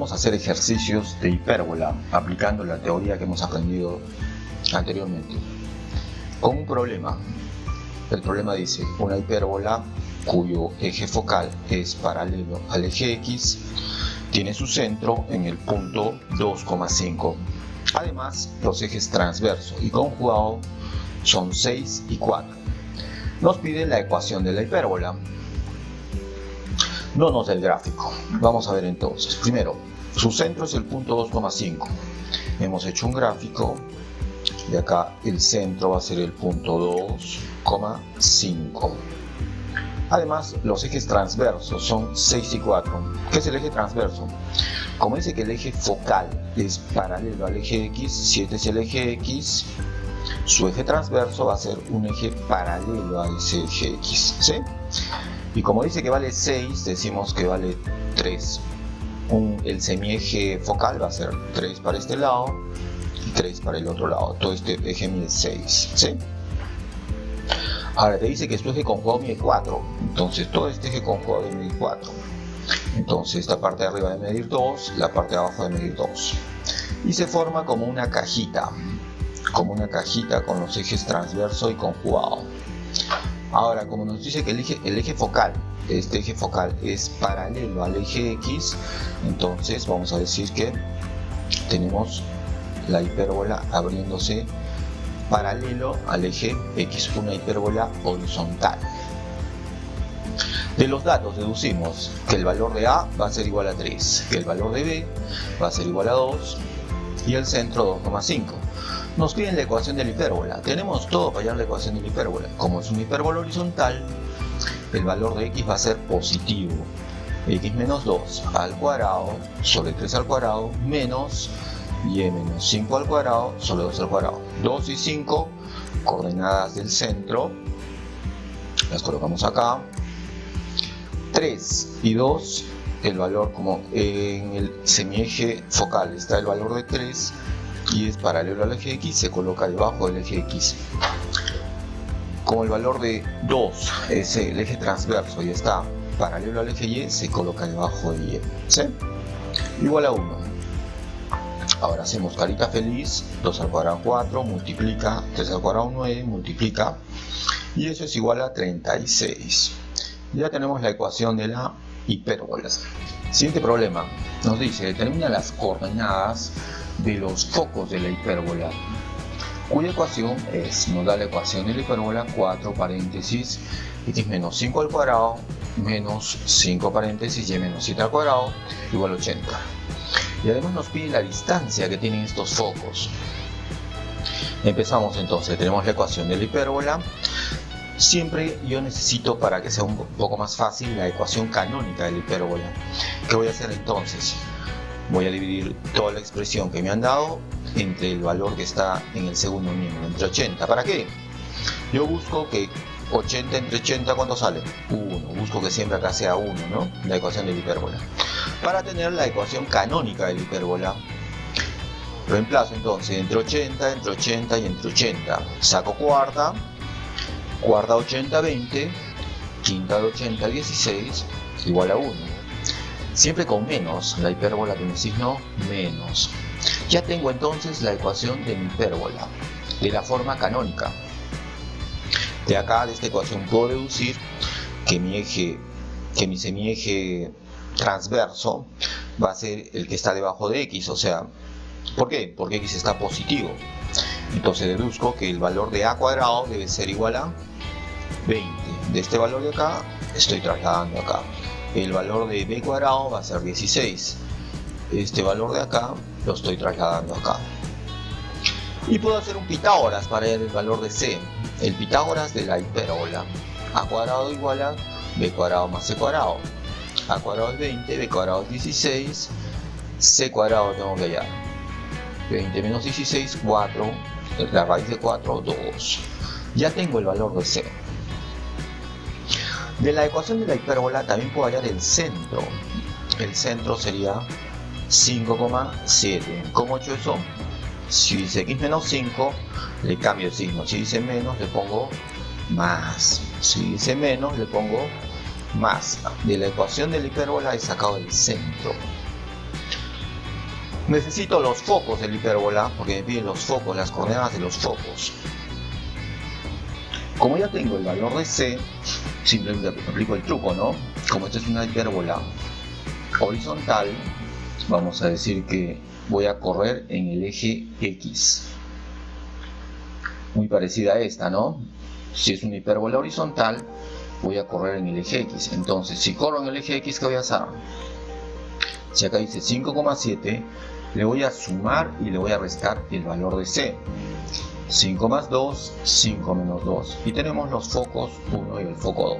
vamos a hacer ejercicios de hipérbola aplicando la teoría que hemos aprendido anteriormente. Con un problema. El problema dice una hipérbola cuyo eje focal es paralelo al eje X, tiene su centro en el punto 2,5. Además, los ejes transverso y conjugado son 6 y 4. Nos pide la ecuación de la hipérbola. No nos da el gráfico. Vamos a ver entonces. Primero, su centro es el punto 2,5. Hemos hecho un gráfico. De acá el centro va a ser el punto 2,5. Además, los ejes transversos son 6 y 4. ¿Qué es el eje transverso? Como dice que el eje focal es paralelo al eje X, si este es el eje X, su eje transverso va a ser un eje paralelo a ese eje X, ¿sí? Y como dice que vale 6, decimos que vale 3. El semieje focal va a ser 3 para este lado y 3 para el otro lado. Todo este eje mide 6, ¿sí? Ahora te dice que su eje conjugado mide 4. Entonces todo este eje conjugado debe medir 4. Entonces esta parte de arriba debe medir 2, la parte de abajo debe medir 2. Y se forma como una cajita. Como una cajita con los ejes transverso y conjugado. Ahora, como nos dice que el eje focal, este eje focal es paralelo al eje X, entonces vamos a decir que tenemos la hipérbola abriéndose paralelo al eje X, una hipérbola horizontal. De los datos deducimos que el valor de A va a ser igual a 3, que el valor de B va a ser igual a 2 y el centro 2,5. Nos piden la ecuación de la hipérbola. Tenemos todo para hallar la ecuación de la hipérbola. Como es una hipérbola horizontal, el valor de X va a ser positivo. X menos 2 al cuadrado sobre 3 al cuadrado menos y menos 5 al cuadrado sobre 2 al cuadrado. 2 y 5, coordenadas del centro, las colocamos acá. 3 y 2, el valor, como en el semieje focal está el valor de 3 y es paralelo al eje X, se coloca debajo del eje X. Como el valor de 2 es el eje transverso y está paralelo al eje Y, se coloca debajo de Y, ¿sí? Igual a 1. Ahora hacemos carita feliz, 2 al cuadrado 4, multiplica, 3 al cuadrado 9, multiplica, y eso es igual a 36. Ya tenemos la ecuación de la hipérbola. Siguiente problema, nos dice, determina las coordenadas de los focos de la hipérbola, cuya ecuación es, nos da la ecuación de la hipérbola, 4 paréntesis, x menos 5 al cuadrado, menos 5 paréntesis, y menos 7 al cuadrado, igual a 80. Y además nos pide la distancia que tienen estos focos. Empezamos entonces, tenemos la ecuación de la hipérbola. Siempre yo necesito, para que sea un poco más fácil, la ecuación canónica de la hipérbola. ¿Qué voy a hacer entonces? Voy a dividir toda la expresión que me han dado entre el valor que está en el segundo miembro, entre 80. ¿Para qué? Yo busco que 80 entre 80, ¿cuánto sale? 1. Busco que siempre acá sea 1, ¿no? La ecuación de la hipérbola. Para tener la ecuación canónica de la hipérbola, reemplazo entonces entre 80 y entre 80. Saco cuarta. Cuarta 80, 20. Quinta de 80, 16. Igual a 1. Siempre con menos, la hipérbola tiene signo menos. Ya tengo entonces la ecuación de mi hipérbola, de la forma canónica. De acá, de esta ecuación, puedo deducir que mi semieje transverso va a ser el que está debajo de X, o sea, ¿por qué? Porque X está positivo. Entonces deduzco que el valor de A cuadrado debe ser igual a 20. De este valor de acá, estoy trasladando acá. El valor de B cuadrado va a ser 16. Este valor de acá lo estoy trasladando acá. Y puedo hacer un Pitágoras para el valor de C. El Pitágoras de la hipérbola. A cuadrado igual a B cuadrado más C cuadrado. A cuadrado es 20, B cuadrado es 16. C cuadrado tengo que hallar. 20 menos 16, 4. La raíz de 4, 2. Ya tengo el valor de C. De la ecuación de la hipérbola también puedo hallar el centro. El centro sería 5,7. ¿Cómo he hecho eso? Si dice x menos 5, le cambio el signo. Si dice menos, le pongo más. Si dice menos, le pongo más. De la ecuación de la hipérbola he sacado el centro. Necesito los focos de la hipérbola, porque me piden los focos, las coordenadas de los focos. Como ya tengo el valor de C, simplemente aplico el truco, ¿no? Como esta es una hipérbola horizontal, vamos a decir que voy a correr en el eje X. Muy parecida a esta, ¿no? Si es una hipérbola horizontal, voy a correr en el eje X. Entonces, si corro en el eje X, ¿qué voy a hacer? Si acá dice 5,7, le voy a sumar y le voy a restar el valor de C. 5 más 2, 5 menos 2. Y tenemos los focos 1 y el foco 2.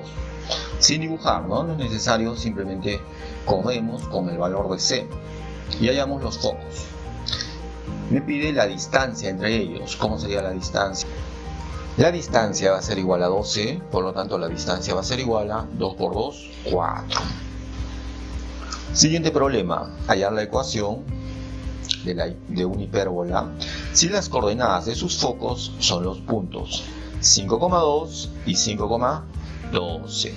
Sin dibujar, ¿no? No es necesario, simplemente corremos con el valor de C. Y hallamos los focos. Me pide la distancia entre ellos. ¿Cómo sería la distancia? La distancia va a ser igual a 12, por lo tanto la distancia va a ser igual a 2 por 2, 4. Siguiente problema, hallar la ecuación de una hipérbola si las coordenadas de sus focos son los puntos 5,2 y 5,12.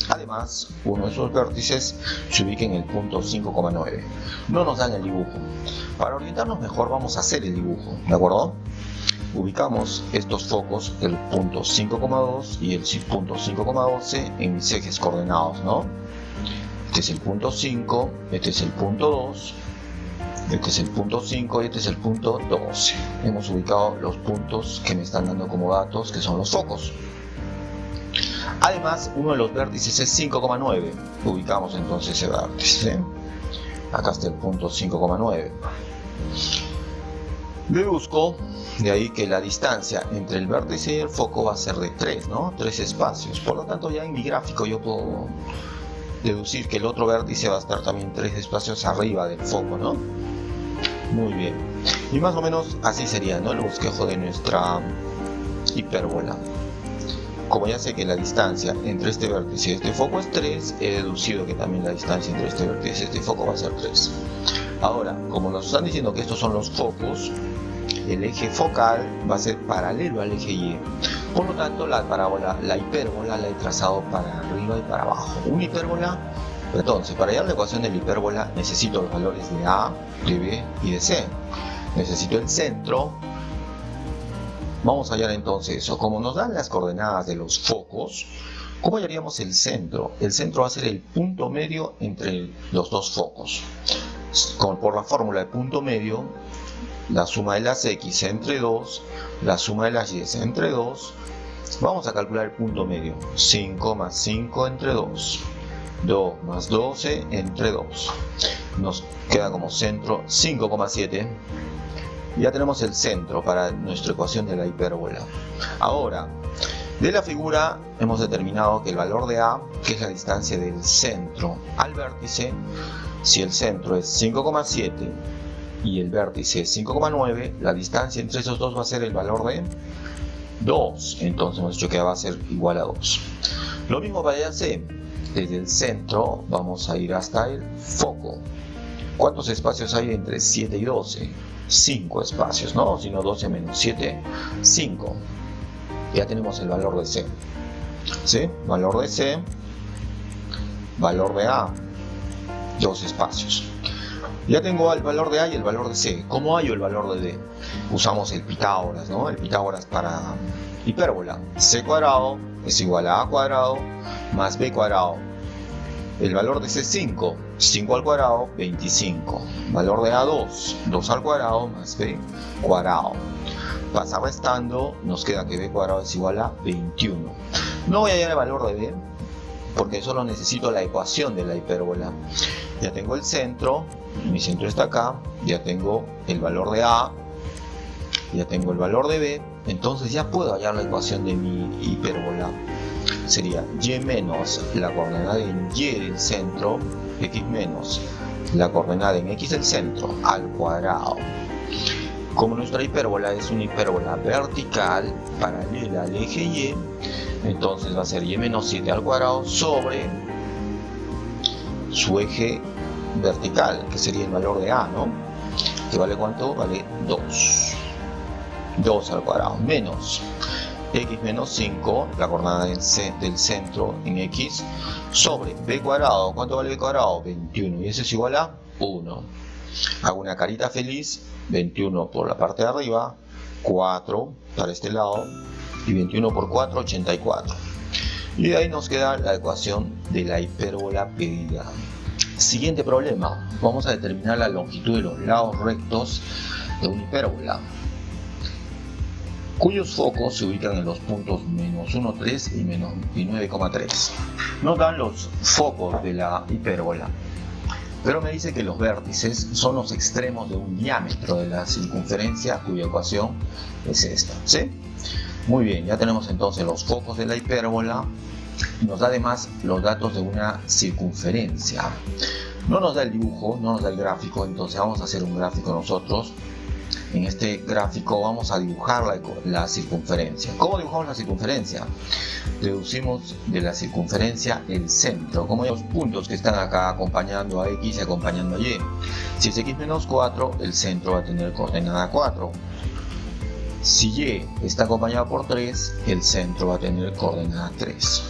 Además, uno de sus vértices se ubica en el punto 5,9. No nos dan el dibujo. Para orientarnos mejor vamos a hacer el dibujo, ¿de acuerdo? Ubicamos estos focos, el punto 5,2 y el punto 5,12 en mis ejes coordenados, ¿no? Este es el punto 5, este es el punto 2, este es el punto 5 y este es el punto 12. Hemos ubicado los puntos que me están dando como datos, que son los focos. Además, uno de los vértices es 5,9. Ubicamos entonces ese vértice, ¿sí? Acá está el punto 5,9. Deduzco de ahí que la distancia entre el vértice y el foco va a ser de 3, ¿no? 3 espacios. Por lo tanto, ya en mi gráfico yo puedo deducir que el otro vértice va a estar también 3 espacios arriba del foco, ¿no? Muy bien. Y más o menos así sería, ¿no? El bosquejo de nuestra hipérbola. Como ya sé que la distancia entre este vértice y este foco es 3, he deducido que también la distancia entre este vértice y este foco va a ser 3. Ahora, como nos están diciendo que estos son los focos, el eje focal va a ser paralelo al eje Y. Por lo tanto, la hipérbola la he trazado para arriba y para abajo. Una hipérbola, entonces, para hallar la ecuación de la hipérbola necesito los valores de A, de B y de C. Necesito el centro. Vamos a hallar entonces eso. Como nos dan las coordenadas de los focos, ¿cómo hallaríamos el centro? El centro va a ser el punto medio entre los dos focos. Por la fórmula de punto medio, la suma de las X entre 2, la suma de las Y entre 2, vamos a calcular el punto medio. 5 más 5 entre 2, 2 más 12 entre 2. Nos queda como centro 5,7. Ya tenemos el centro para nuestra ecuación de la hipérbola. Ahora, de la figura hemos determinado que el valor de A, que es la distancia del centro al vértice, si el centro es 5,7 y el vértice es 5,9, la distancia entre esos dos va a ser el valor de 2. Entonces hemos dicho que va a ser igual a 2. Lo mismo para C. Desde el centro vamos a ir hasta el foco. ¿Cuántos espacios hay entre 7 y 12? 5 espacios, ¿no? Si no 12 menos 7, 5. Ya tenemos el valor de C. ¿Sí? Valor de C, valor de A, 2 espacios. Ya tengo el valor de A y el valor de C. ¿Cómo hallo el valor de D? Usamos el Pitágoras, ¿no? El Pitágoras para hipérbola. C cuadrado es igual a A cuadrado más B cuadrado. El valor de C es 5. 5 al cuadrado, 25. Valor de A 2. 2 al cuadrado más B cuadrado. Pasa restando, nos queda que B cuadrado es igual a 21. No voy a hallar el valor de B, porque solo necesito la ecuación de la hipérbola. Ya tengo el centro, mi centro está acá, ya tengo el valor de A, ya tengo el valor de B, entonces ya puedo hallar la ecuación de mi hipérbola. Sería y menos la coordenada en y del centro, x menos la coordenada en x del centro al cuadrado. Como nuestra hipérbola es una hipérbola vertical paralela al eje y, entonces va a ser y menos 7 al cuadrado sobre su eje vertical, que sería el valor de A, ¿no? ¿Que vale cuánto? Vale 2. 2 al cuadrado menos x menos 5, la coordenada del centro en x, sobre b cuadrado. ¿Cuánto vale b cuadrado? 21. Y eso es igual a 1. Hago una carita feliz, 21 por la parte de arriba, 4 para este lado, y 21 por 4, 84. Y de ahí nos queda la ecuación de la hipérbola pedida. Siguiente problema, vamos a determinar la longitud de los lados rectos de una hipérbola, cuyos focos se ubican en los puntos menos 1,3 y 9,3. Nos dan los focos de la hipérbola, pero me dice que los vértices son los extremos de un diámetro de la circunferencia, cuya ecuación es esta, ¿sí? Muy bien, ya tenemos entonces los focos de la hipérbola. Nos da además los datos de una circunferencia. No nos da el dibujo, no nos da el gráfico, entonces vamos a hacer un gráfico nosotros. En este gráfico vamos a dibujar la circunferencia. ¿Cómo dibujamos la circunferencia? Deducimos de la circunferencia el centro, como los puntos que están acá acompañando a X y acompañando a Y. Si es X menos 4, el centro va a tener coordenada 4. Si Y está acompañado por 3, el centro va a tener coordenada 3.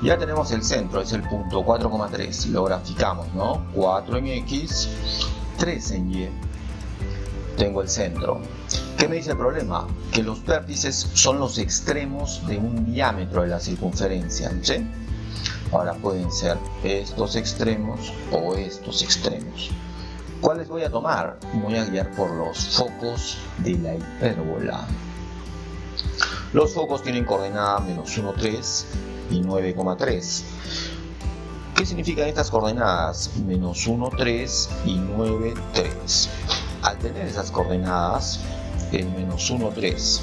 Ya tenemos el centro, es el punto 4,3. Lo graficamos, ¿no? 4 en X, 3 en Y. Tengo el centro. ¿Qué me dice el problema? Que los vértices son los extremos de un diámetro de la circunferencia, ¿sí? Ahora pueden ser estos extremos o estos extremos. ¿Cuáles voy a tomar? Voy a guiar por los focos de la hipérbola. Los focos tienen coordenada menos 1,3 y 9,3. ¿Qué significan estas coordenadas? Menos 1,3 y 9,3. Al tener esas coordenadas, el menos 1,3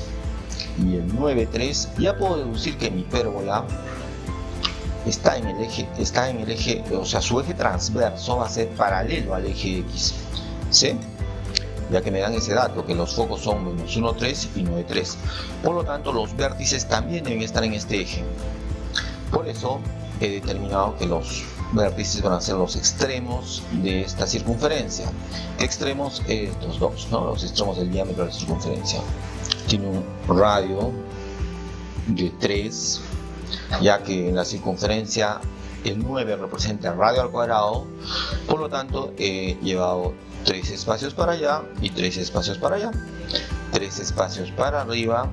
y el 9,3, ya puedo deducir que mi hipérbola está en el eje, o sea, su eje transverso va a ser paralelo al eje X, ¿sí? Ya que me dan ese dato, que los focos son menos 1,3 y 9,3. Por lo tanto, los vértices también deben estar en este eje. Por eso he determinado que los vértices van a ser los extremos de esta circunferencia. ¿Qué extremos? Estos dos, ¿no? Los extremos del diámetro de la circunferencia. Tiene un radio de 3, ya que en la circunferencia el 9 representa el radio al cuadrado. Por lo tanto, he llevado 3 espacios para allá y 3 espacios para allá. 3 espacios para arriba,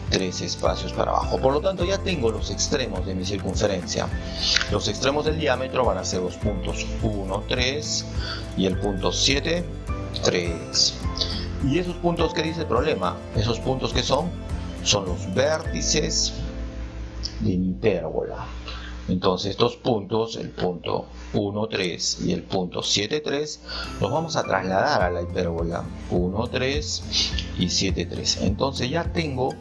3 espacios para abajo. Por lo tanto, ya tengo los extremos de mi circunferencia. Los extremos del diámetro van a ser los puntos 1, 3 y el punto 7, 3. ¿Y esos puntos qué dice el problema? Esos puntos que son los vértices de mi hipérbola. Entonces estos puntos, el punto 1, 3 y el punto 7, 3, los vamos a trasladar a la hipérbola 1, 3 y 7, 3. Entonces ya tengo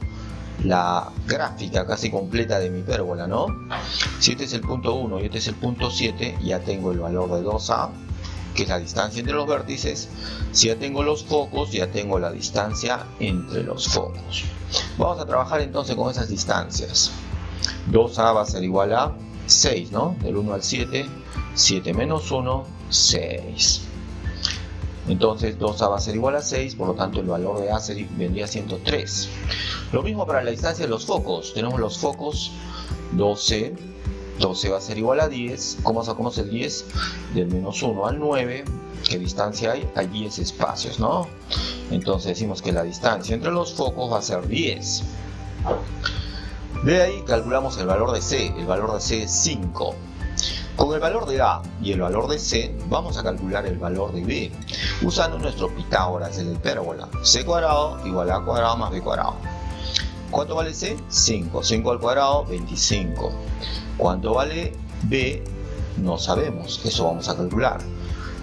la gráfica casi completa de mi hipérbola, ¿no? Si este es el punto 1 y este es el punto 7, ya tengo el valor de 2a, que es la distancia entre los vértices. Si ya tengo los focos, ya tengo la distancia entre los focos. Vamos a trabajar entonces con esas distancias. 2a va a ser igual a 6, ¿no? Del 1 al 7, 7 menos 1, 6. Entonces 2a va a ser igual a 6, por lo tanto el valor de a vendría siendo 3. Lo mismo para la distancia de los focos. Tenemos los focos 12. 12 va a ser igual a 10. ¿Cómo sacamos el 10? Del menos 1 al 9. ¿Qué distancia hay? Hay 10 espacios, ¿no? Entonces decimos que la distancia entre los focos va a ser 10. De ahí calculamos el valor de C. El valor de C es 5. Con el valor de A y el valor de C vamos a calcular el valor de B usando nuestro Pitágoras de la hipérbola. C cuadrado igual a A cuadrado más B cuadrado. ¿Cuánto vale C? 5. 5 al cuadrado, 25. ¿Cuánto vale B? No sabemos. Eso vamos a calcular.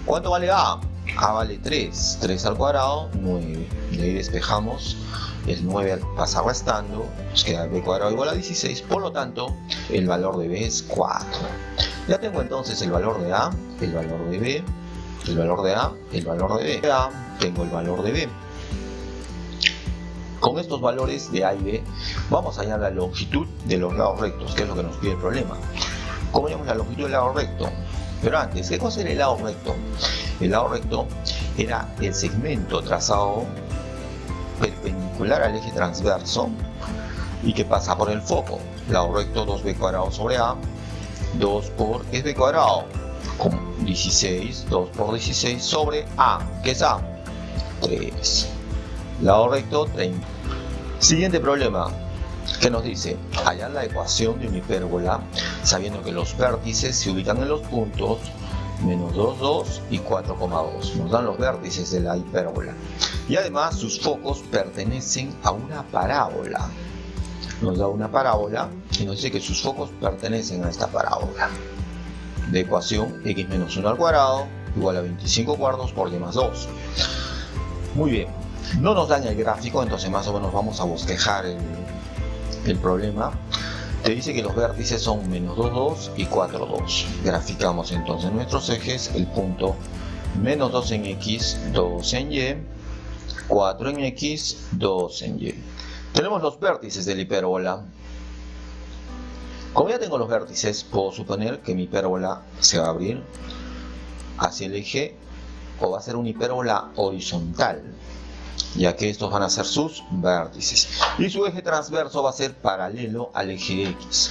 ¿Cuánto vale A? A vale 3. 3 al cuadrado, 9. De ahí despejamos. El 9 pasa restando. Nos queda B cuadrado igual a 16. Por lo tanto, el valor de B es 4. Ya tengo entonces el valor de A, el valor de B, el valor de A, el valor de B. Tengo el valor de B. Con estos valores de A y B vamos a hallar la longitud de los lados rectos, que es lo que nos pide el problema. ¿Cómo hallamos la longitud del lado recto? Pero antes, ¿qué cosa era el lado recto? El lado recto era el segmento trazado perpendicular al eje transverso y que pasa por el foco. Lado recto 2b cuadrado sobre A, 2 por, ¿qué es b cuadrado? con 16, 2 por 16 sobre A, ¿qué es A? 3. Lado recto, 30. Siguiente problema, que nos dice hallar la ecuación de una hipérbola sabiendo que los vértices se ubican en los puntos menos 2, 2 y 4,2. Nos dan los vértices de la hipérbola. Y además sus focos pertenecen a una parábola. Nos da una parábola y nos dice que sus focos pertenecen a esta parábola. De ecuación x menos 1 al cuadrado igual a 25 cuartos por y más 2. Muy bien. No nos dan el gráfico, entonces más o menos vamos a bosquejar el problema. Te dice que los vértices son menos 2, 2 y 4, 2. Graficamos entonces nuestros ejes, el punto menos 2 en X, 2 en Y, 4 en X, 2 en Y. Tenemos los vértices de la hipérbola. Como ya tengo los vértices, puedo suponer que mi hipérbola se va a abrir hacia el eje o va a ser una hipérbola horizontal, ya que estos van a ser sus vértices. Y su eje transverso va a ser paralelo al eje X.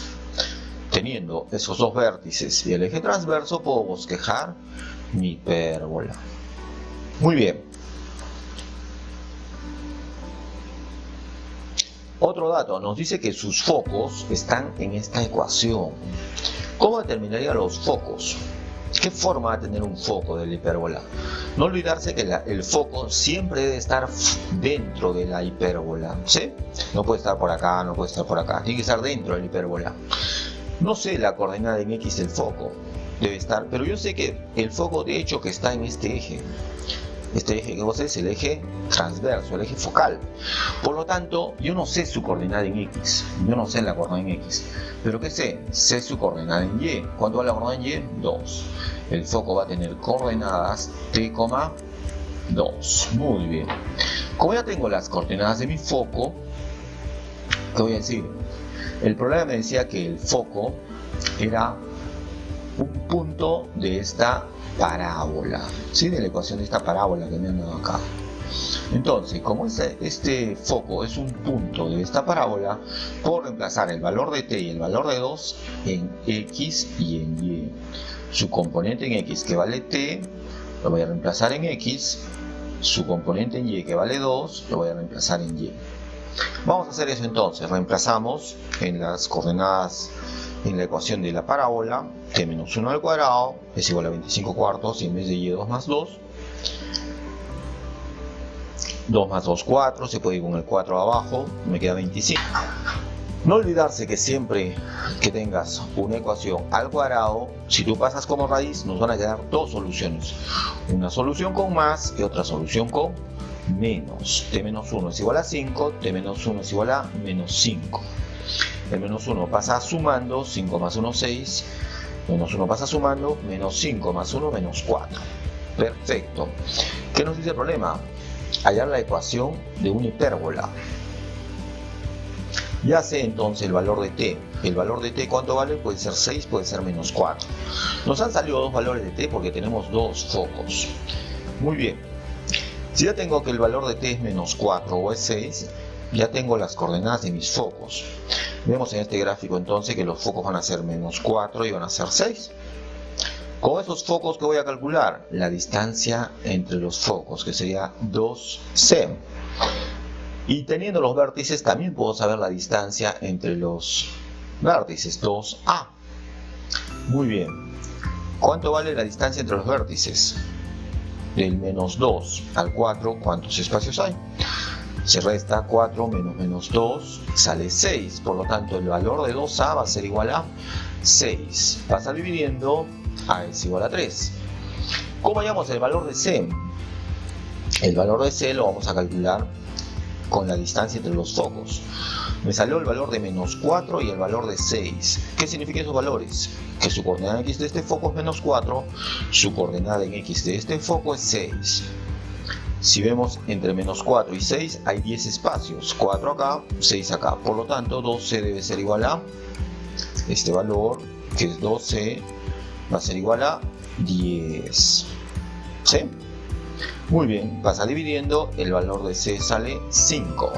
Teniendo esos dos vértices y el eje transverso, puedo bosquejar mi hipérbola. Muy bien. Otro dato, nos dice que sus focos están en esta ecuación. ¿Cómo determinaría los focos? ¿Qué forma va a tener un foco de la hipérbola? No olvidarse que el foco siempre debe estar dentro de la hipérbola, ¿sí? No puede estar por acá, no puede estar por acá, tiene que estar dentro de la hipérbola. No sé la coordenada en X del foco, debe estar, pero yo sé que el foco de hecho que está en este eje. Este eje que es el eje transverso, el eje focal. Por lo tanto, yo no sé su coordenada en X. Yo no sé la coordenada en X. ¿Pero qué sé? Sé su coordenada en Y. ¿Cuánto va la coordenada en Y? 2. El foco va a tener coordenadas t, 2. Muy bien. Como ya tengo las coordenadas de mi foco, ¿qué voy a decir? El problema me decía que el foco era un punto de esta parábola, ¿sí? De la ecuación de esta parábola que me han dado acá. Entonces, como este foco es un punto de esta parábola, puedo reemplazar el valor de t y el valor de 2 en x y en y. Su componente en x que vale t, lo voy a reemplazar en x. Su componente en y que vale 2, lo voy a reemplazar en y. Vamos a hacer eso entonces. Reemplazamos en las coordenadas en la ecuación de la parábola. T menos 1 al cuadrado es igual a 25 cuartos y en vez de y 2 más 2. 2 más 2, 4, se puede ir con el 4 abajo, me queda 25. No olvidarse que siempre que tengas una ecuación al cuadrado, si tú pasas como raíz, nos van a quedar dos soluciones. Una solución con más y otra solución con menos. T menos 1 es igual a 5, T menos 1 es igual a menos 5. El menos 1 pasa sumando, 5 más 1, 6. Menos 1 pasa sumando, menos 5 más 1, menos 4. Perfecto. ¿Qué nos dice el problema? Hallar la ecuación de una hipérbola. Ya sé entonces el valor de t. El valor de t, ¿cuánto vale? Puede ser 6, puede ser menos 4. Nos han salido dos valores de t porque tenemos dos focos. Muy bien. Si ya tengo que el valor de t es menos 4 o es 6, ya tengo las coordenadas de mis focos. Vemos en este gráfico entonces que los focos van a ser menos 4 y van a ser 6. Con esos focos, ¿qué voy a calcular? La distancia entre los focos, que sería 2c. Y teniendo los vértices, también puedo saber la distancia entre los vértices, 2a. Muy bien. ¿Cuánto vale la distancia entre los vértices? Del menos 2 al 4, ¿cuántos espacios hay? Se resta 4 menos menos 2, sale 6. Por lo tanto, el valor de 2a va a ser igual a 6. Pasa dividiendo, a es igual a 3. ¿Cómo hallamos el valor de c? El valor de c lo vamos a calcular con la distancia entre los focos. Me salió el valor de menos 4 y el valor de 6. ¿Qué significan esos valores? Que su coordenada en x de este foco es menos 4, su coordenada en x de este foco es 6. Si vemos entre menos 4 y 6 hay 10 espacios, 4 acá, 6 acá. Por lo tanto, 2c debe ser igual a este valor, que es 2c, va a ser igual a 10. ¿Sí? Muy bien, pasa dividiendo, el valor de c sale 5.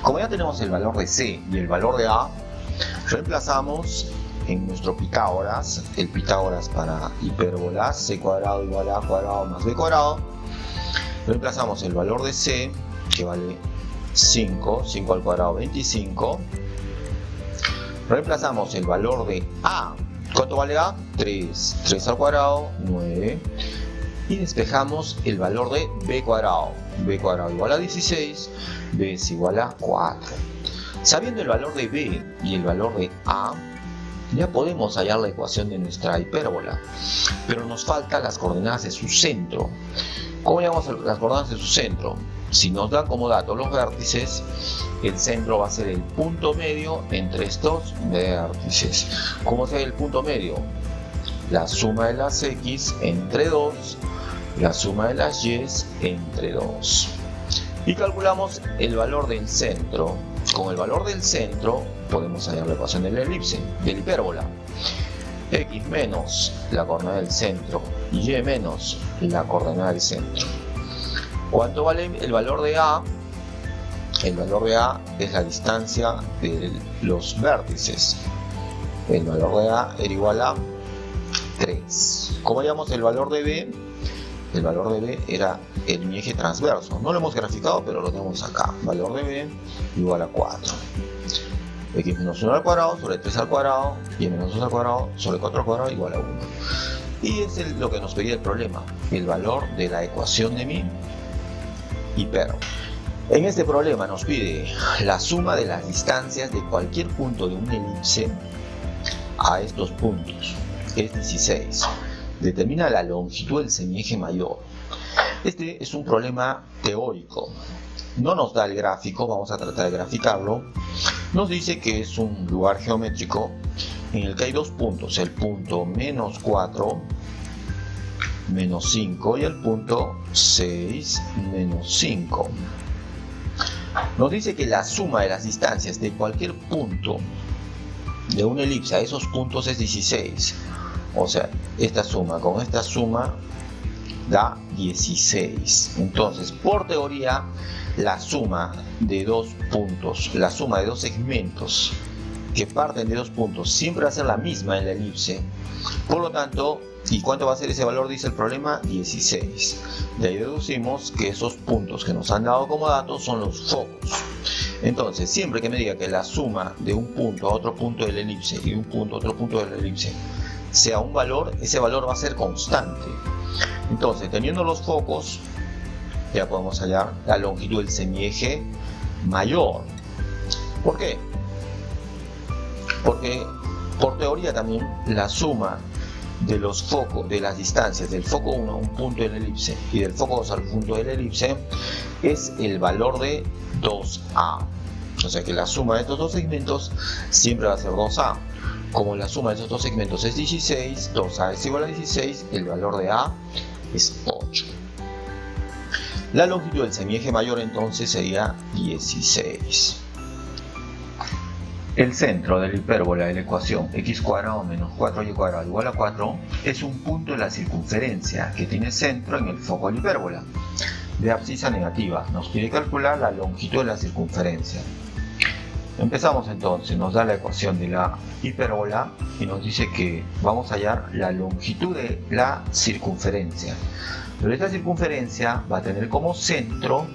Como ya tenemos el valor de c y el valor de a, reemplazamos en nuestro Pitágoras, el Pitágoras para hipérbolas, c cuadrado igual a cuadrado más b cuadrado, reemplazamos el valor de c, que vale 5, 5 al cuadrado 25, reemplazamos el valor de a, ¿cuánto vale a? 3, 3 al cuadrado, 9, y despejamos el valor de b cuadrado igual a 16, b es igual a 4. Sabiendo el valor de b y el valor de a, ya podemos hallar la ecuación de nuestra hipérbola, pero nos faltan las coordenadas de su centro. ¿Cómo llamamos las coordenadas de su centro? Si nos dan como dato los vértices, el centro va a ser el punto medio entre estos vértices. ¿Cómo se ve el punto medio? La suma de las x entre 2, la suma de las y entre 2. Y calculamos el valor del centro. Con el valor del centro podemos hallar la ecuación de la elipse, de la hipérbola. X menos la coordenada del centro, y menos la coordenada del centro. ¿Cuánto vale el valor de A? El valor de A es la distancia de los vértices. El valor de A era igual a 3. ¿Cómo hallamos el valor de B? El valor de B era el eje transverso. No lo hemos graficado, pero lo tenemos acá. Valor de B igual a 4. X menos 1 al cuadrado sobre 3 al cuadrado, y menos 2 al cuadrado sobre 4 al cuadrado igual a 1. Y es lo que nos pedía el problema, el valor de la ecuación de mi hipérbola. En este problema nos pide la suma de las distancias de cualquier punto de una elipse a estos puntos. Es 16. Determina la longitud del semieje mayor. Este es un problema teórico. No nos da el gráfico, vamos a tratar de graficarlo. Nos dice que es un lugar geométrico en el que hay dos puntos, el punto menos 4, menos 5 y el punto 6, menos 5. Nos dice que la suma de las distancias de cualquier punto de una elipse a esos puntos es 16. O sea, esta suma con esta suma da 16. Entonces, por teoría, la suma de dos puntos, la suma de dos segmentos que parten de dos puntos siempre va a ser la misma en la elipse. Por lo tanto, ¿y cuánto va a ser ese valor? Dice el problema, 16. De ahí deducimos que esos puntos que nos han dado como datos son los focos. Entonces, siempre que me diga que la suma de un punto a otro punto de la elipse y de un punto a otro punto de la elipse sea un valor, ese valor va a ser constante. Entonces, teniendo los focos, ya podemos hallar la longitud del semieje mayor. ¿Por qué? Porque por teoría también la suma de los focos, de las distancias del foco 1 a un punto de la elipse y del foco 2 al punto de la elipse es el valor de 2A. O sea que la suma de estos dos segmentos siempre va a ser 2A. Como la suma de estos dos segmentos es 16, 2A es igual a 16, el valor de A es 8. La longitud del semieje mayor entonces sería 16. El centro de la hipérbola de la ecuación x cuadrado menos 4y cuadrado igual a 4 es un punto de la circunferencia que tiene centro en el foco de la hipérbola. De abscisa negativa, nos pide calcular la longitud de la circunferencia. Empezamos entonces, nos da la ecuación de la hipérbola y nos dice que vamos a hallar la longitud de la circunferencia. Pero esta circunferencia va a tener como centro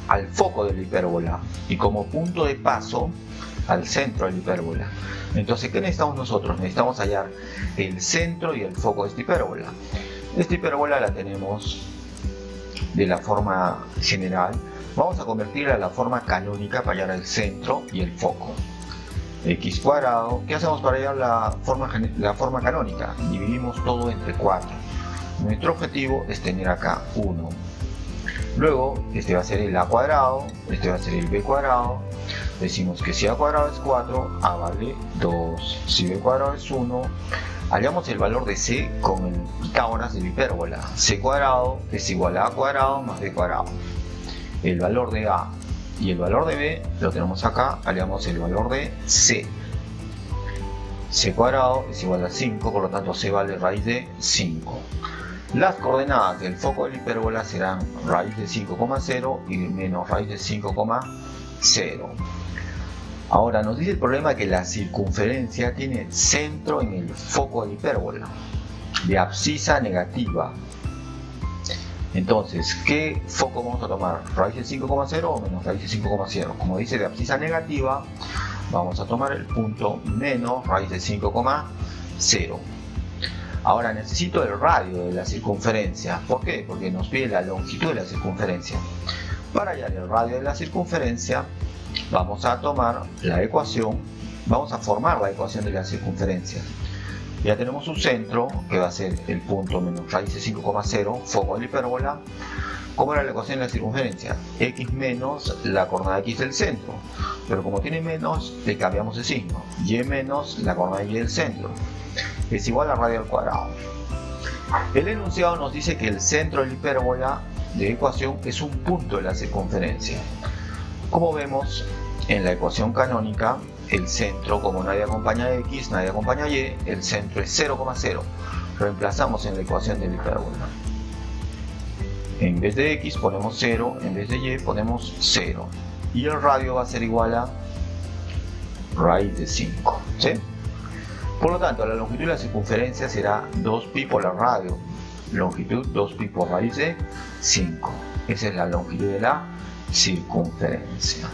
al foco de la hipérbola y como punto de paso al centro de la hipérbola. Entonces, ¿qué necesitamos nosotros? Necesitamos hallar el centro y el foco de esta hipérbola. Esta hipérbola la tenemos de la forma general. Vamos a convertirla a la forma canónica para hallar el centro y el foco. X cuadrado. ¿Qué hacemos para hallar la forma canónica? Dividimos todo entre 4. Nuestro objetivo es tener acá 1. Luego, este va a ser el a cuadrado, este va a ser el b cuadrado. Decimos que si a cuadrado es 4, a vale 2. Si b cuadrado es 1, hallamos el valor de c con el Pitágoras de la hipérbola. C cuadrado es igual a cuadrado más b cuadrado. El valor de a y el valor de b lo tenemos acá, hallamos el valor de c. C cuadrado es igual a 5, por lo tanto c vale raíz de 5. Las coordenadas del foco de la hipérbola serán raíz de 5,0 y menos raíz de 5,0. Ahora nos dice el problema que la circunferencia tiene centro en el foco de la hipérbola, de abscisa negativa. Entonces, ¿qué foco vamos a tomar? ¿Raíz de 5,0 o menos raíz de 5,0? Como dice de abscisa negativa, vamos a tomar el punto menos raíz de 5,0. Ahora necesito el radio de la circunferencia. ¿Por qué? Porque nos pide la longitud de la circunferencia. Para hallar el radio de la circunferencia, vamos a tomar la ecuación, vamos a formar la ecuación de la circunferencia. Ya tenemos un centro que va a ser el punto menos raíz de 5,0, foco de la hipérbola. ¿Cómo era la ecuación de la circunferencia? X menos la coordenada X del centro. Pero como tiene menos, le cambiamos el signo. Y menos la coordenada Y del centro. Es igual a radio al cuadrado. El enunciado nos dice que el centro de la hipérbola de ecuación es un punto de la circunferencia. Como vemos en la ecuación canónica, el centro, como nadie acompaña a X, nadie acompaña a Y, el centro es 0,0. Reemplazamos en la ecuación de la hipérbola. En vez de X ponemos 0, en vez de Y ponemos 0. Y el radio va a ser igual a raíz de 5. ¿Sí? Por lo tanto, la longitud de la circunferencia será 2pi por el radio. Longitud 2pi por raíz de 5. Esa es la longitud de la circunferencia.